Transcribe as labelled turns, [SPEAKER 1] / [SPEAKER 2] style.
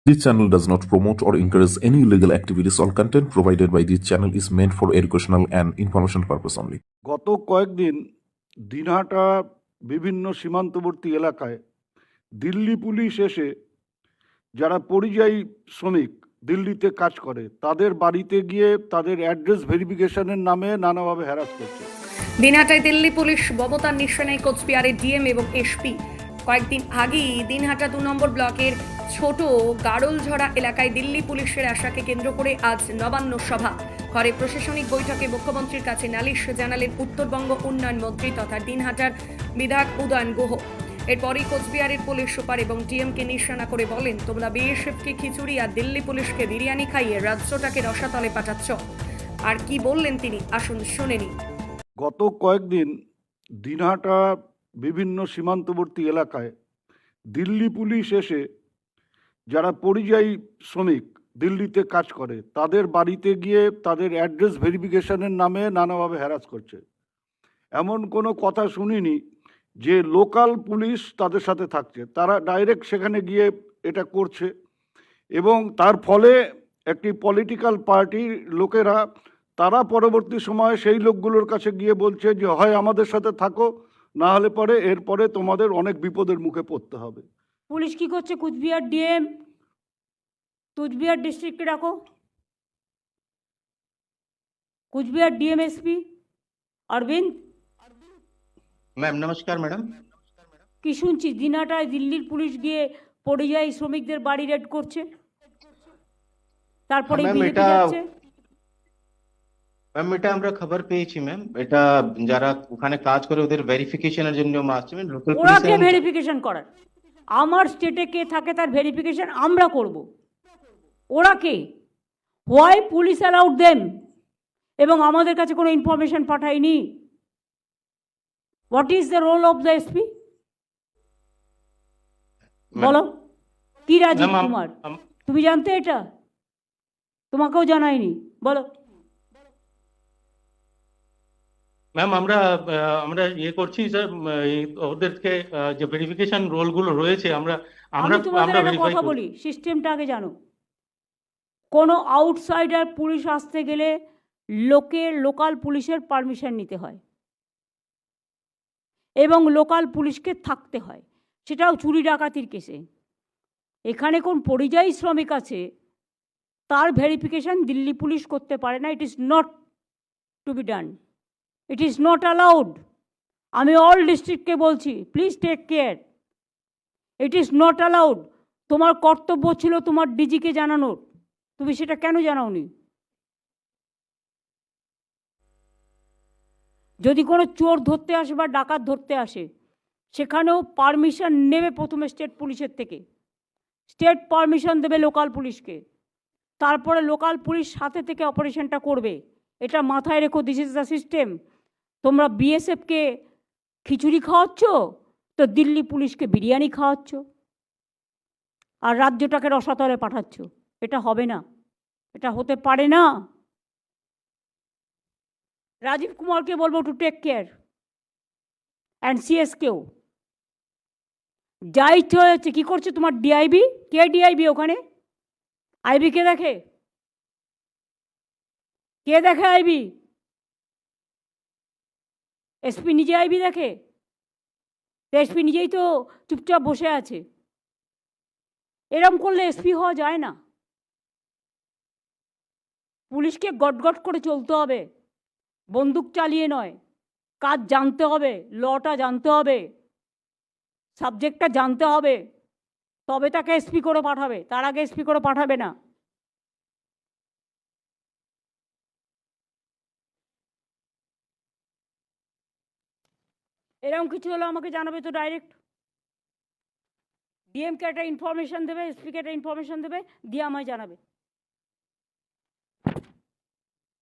[SPEAKER 1] This channel does not promote or encourage any illegal activities. All content provided by this channel is meant for educational and information purpose only.
[SPEAKER 2] গত কয়েকদিন দিনহাটা বিভিন্ন সীমান্তবর্তী এলাকায় Delhi police এসে যারা পরিযায়ী শ্রমিক দিল্লিতে কাজ করে তাদের বাড়িতে গিয়ে তাদের অ্যাড্রেস ভেরিফিকেশনের নামে নানাভাবে হ্যারাস করছে।
[SPEAKER 3] দিনহাটায় দিল্লি পুলিশ মমতার নিশানায় কোচবিহারের ডিএম এবং এসপি। কয়েকদিন আগেই দিনহাটা 2 নম্বর ব্লকের ছোট গাড়লঝড়া এলাকায় দিল্লি পুলিশের আশাকে কেন্দ্র করে আজ নবান্ন সভা ঘরে প্রশাসনিক বৈঠকে মুখ্যমন্ত্রীর কাছে নালিশ জানালেন উত্তরবঙ্গ উন্নয়ন মন্ত্রী তথা দিনহাটার বিধায়ক উদয়ন গুহ। এরপরই কোচবিহারের পুলিশ সুপার এবং ডিএমকে নিশানা করে বলেন, তোমরা বিএসএফকে খিচুড়ি আর দিল্লি পুলিশকে বিরিয়ানি খাইয়ে রাজ্যটাকে রসাতলে পাঠাচ্ছ। আর কি বললেন তিনি, আসুন শুনে নিন।
[SPEAKER 2] গত কয়েকদিন দিনহাটা বিভিন্ন সীমান্তবর্তী এলাকায় দিল্লি পুলিশ এসে যারা পরিযায়ী শ্রমিক দিল্লিতে কাজ করে তাদের বাড়িতে গিয়ে তাদের অ্যাড্রেস ভেরিফিকেশনের নামে নানাভাবে হ্যারাস করছে। এমন কোনো কথা শুনিনি যে লোকাল পুলিশ তাদের সাথে থাকছে, তারা ডাইরেক্ট সেখানে গিয়ে এটা করছে এবং তার ফলে একটি পলিটিক্যাল পার্টির লোকেরা তারা পরবর্তী সময়ে সেই লোকগুলোর কাছে গিয়ে বলছে যে হয় আমাদের সাথে থাকো, না হলে পরে এরপরে তোমাদের অনেক বিপদের মুখে পড়তে হবে।
[SPEAKER 4] পুলিশ কি করছে? কুচবিহার ডিএম, কুচবিহার ডিস্ট্রিক্টে রাখো, Cooch Behar DM SP Aurobindo.
[SPEAKER 5] Ma'am নমস্কার ম্যাডাম।
[SPEAKER 4] কি শুনছি দিনহাটায় দিল্লির পুলিশ গিয়ে পরিযায়ী শ্রমিকদের বাড়ি রেড করছে, তারপরে
[SPEAKER 5] ম্যাম এটা আমরা খবর পেয়েছি ম্যাম। এটা যারা ওখানে কাজ করে ওদের ভেরিফিকেশনের জন্য আসছে ম্যাম। লোকাল
[SPEAKER 4] ওরা কে ভেরিফিকেশন করার? আমার স্টেটে কে থাকে তার ভেরিফিকেশন আমরা করব। ওরা কে? Why police allowed them? এবং আমাদের কাছে কোনো ইনফরমেশন পাঠায়নি। What is the role of the SP? বলো কি রাজীব কুমার, তুমি জানতে এটা? তোমাকেও জানায়নি, বলো।
[SPEAKER 5] ম্যাম আমরা ইয়ে করছি স্যার, ওদেরকে যে ভেরিফিকেশন রোলগুলো রয়েছে আমরা
[SPEAKER 4] কথা বলি, সিস্টেমটা আগে জানো। কোনো আউটসাইডার পুলিশ আসতে গেলে লোকাল পুলিশের পারমিশন নিতে হয় এবং লোকাল পুলিশকে থাকতে হয়, সেটাও চুরি ডাকাতির কেসে। এখানে কোন পরিযায়ী শ্রমিক আছে তার ভেরিফিকেশন দিল্লি পুলিশ করতে পারে না। It is not to be done, it is not allowed. আমি অল ডিস্ট্রিক্টকে বলছি, please take care, it is not allowed. তোমার কর্তব্য ছিল তোমার ডিজিকে জানানোর, তুমি সেটা কেন জানাওনি? যদি কোনো চোর ধরতে আসে বা ডাকাত ধরতে আসে সেখানেও পারমিশন নেবে প্রথমে স্টেট পুলিশের থেকে, স্টেট পারমিশন দেবে লোকাল পুলিশকে, তারপরে লোকাল পুলিশ সাথে থেকে অপারেশনটা করবে। এটা মাথায় রেখো, দিস ইজ দ্য সিস্টেম। তোমরা বিএসএফকে খিচুড়ি খাওয়াচ্ছ তো দিল্লি পুলিশকে বিরিয়ানি খাওয়াচ্ছ আর রাজ্যটাকে রসাতলে পাঠাচ্ছ। এটা হবে না, এটা হতে পারে না। রাজীব কুমারকে বলবো টু টেক কেয়ার অ্যান্ড সিএসকেও। যা ইচ্ছে হয়েছে কি করছে তোমার ডিআইবি? কে ডিআইবি ওখানে? আইবি কে দেখে? কে দেখে আইবি? এসপি নিজে আইবি দেখে? এসপি নিজেই তো চুপচাপ বসে আছে। এরম করলে এসপি হওয়া যায় না। পুলিশকে গটগট করে চলতে হবে, বন্দুক চালিয়ে নয়। কাজ জানতে হবে, লটা জানতে হবে, সাবজেক্টটা জানতে হবে, তবে তাকে এসপি করে পাঠাবে, তার আগে এসপি করে পাঠাবে না। এরকম কিছু হলে আমাকে জানাবে তো ডাইরেক্ট। ডিএমকে একটা ইনফরমেশন দেবে, এসপিকে একটা ইনফরমেশন দেবে, দিয়ে আমায় জানাবে।